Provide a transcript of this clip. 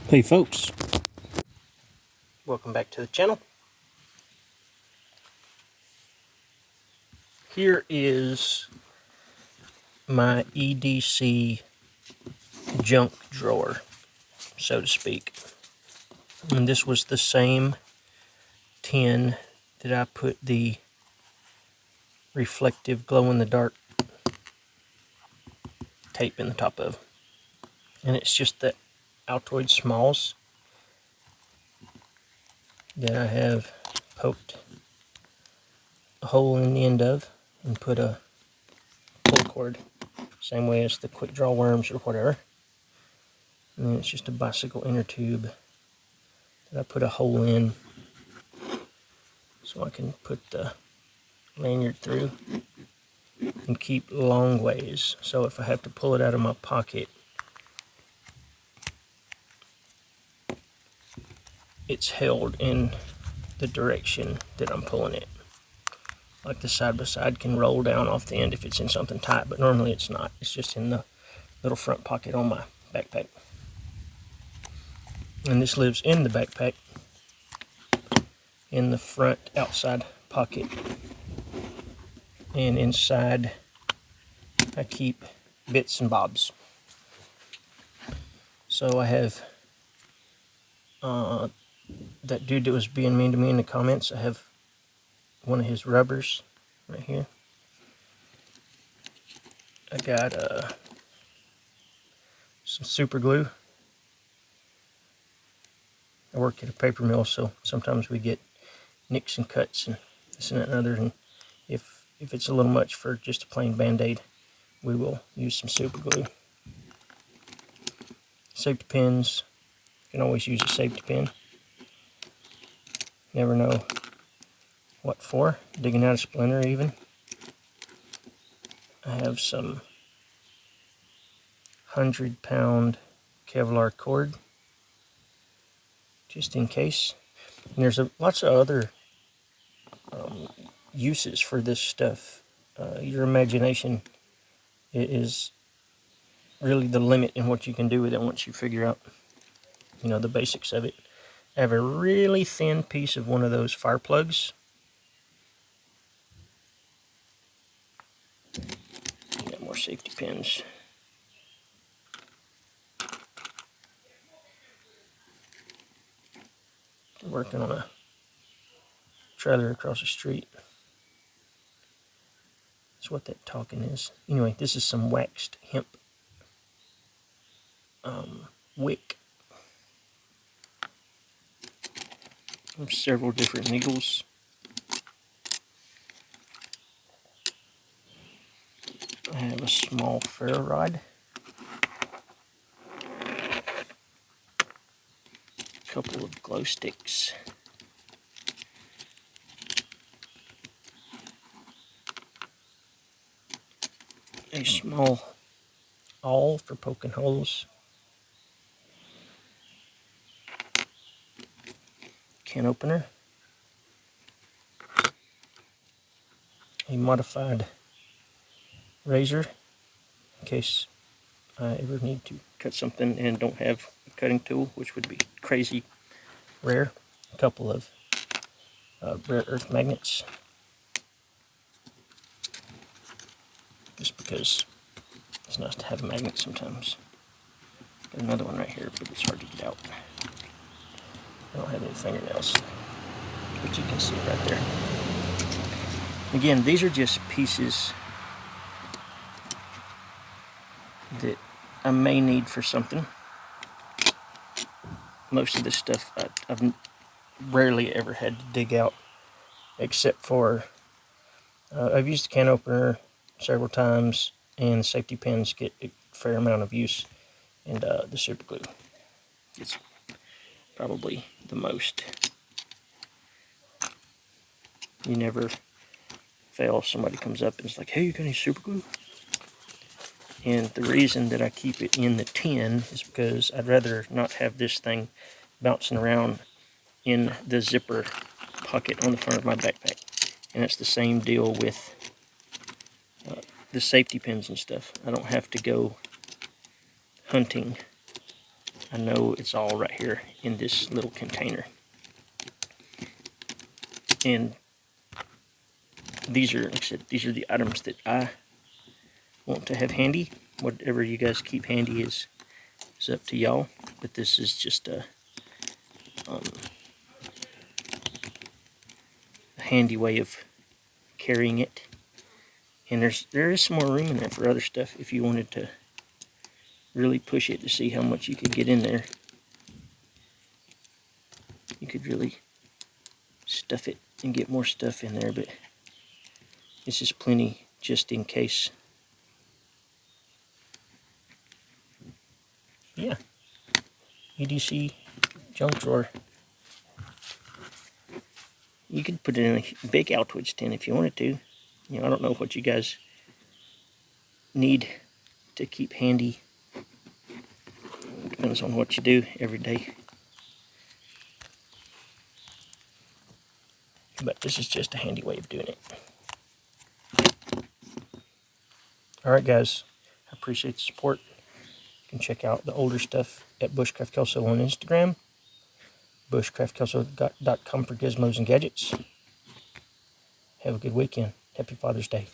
Hey folks, welcome back to the channel. Here is my EDC junk drawer, so to speak. And this was the same tin that I put the reflective glow-in-the-dark tape in the top of. And it's just the Altoid Smalls that I have poked a hole in the end of and put a pull cord, same way as the quick draw worms or whatever. And then it's just a bicycle inner tube that I put a hole in so I can put the lanyard through and keep long ways. So if I have to pull it out of my pocket, it's held in the direction that I'm pulling it. Like the side by side can roll down off the end if it's in something tight, but normally it's not. It's just in the little front pocket on my backpack. And this lives in the backpack in the front outside pocket. And inside I keep bits and bobs. So I have that dude that was being mean to me in the comments, I have one of his rubbers right here. I got some super glue. I work at a paper mill, so sometimes we get nicks and cuts and this and that and other, and if it's a little much for just a plain band-aid, we will use some super glue. Safety pins, you can always use a safety pin. Never know what for, digging out a splinter even. I have some 100-pound Kevlar cord, just in case. And there's lots of other uses for this stuff. Your imagination is really the limit in what you can do with it once you figure out, the basics of it. I have a really thin piece of one of those fire plugs. Got more safety pins. I'm working on a trailer across the street. That's what that talking is. Anyway, this is some waxed hemp wick. There's several different needles. I have a small ferro rod. A couple of glow sticks. A small awl for poking holes. Can opener. A modified razor in case I ever need to cut something and don't have a cutting tool, which would be crazy rare. A couple of rare earth magnets, just because it's nice to have a magnet sometimes. Got another one right here, but it's hard to get out. I don't have any fingernails, but you can see it right there. Again, these are just pieces that I may need for something. Most of this stuff I've rarely ever had to dig out, except for I've used the can opener several times, and the safety pins get a fair amount of use, and the super glue. It's probably the most. You never fail. Somebody comes up and is like, hey, you got any super glue? And the reason that I keep it in the tin is because I'd rather not have this thing bouncing around in the zipper pocket on the front of my backpack. And it's the same deal with the safety pins and stuff. I don't have to go hunting I know it's all right here in this little container. And these are, like I said, these are the items that I want to have handy. Whatever you guys keep handy is up to y'all. But this is just a handy way of carrying it. And there is some more room in there for other stuff if you wanted to really push it to see how much you could get in there. You could really stuff it and get more stuff in there, but this is plenty just in case. Yeah, EDC junk drawer. You could put it in a big Altwitch tin if you wanted to. You know, I don't know what you guys need to keep handy. It depends on what you do every day. But this is just a handy way of doing it. Alright guys, I appreciate the support. You can check out the older stuff at Bushcraft Kelso on Instagram. bushcraftkelso.com for gizmos and gadgets. Have a good weekend. Happy Father's Day.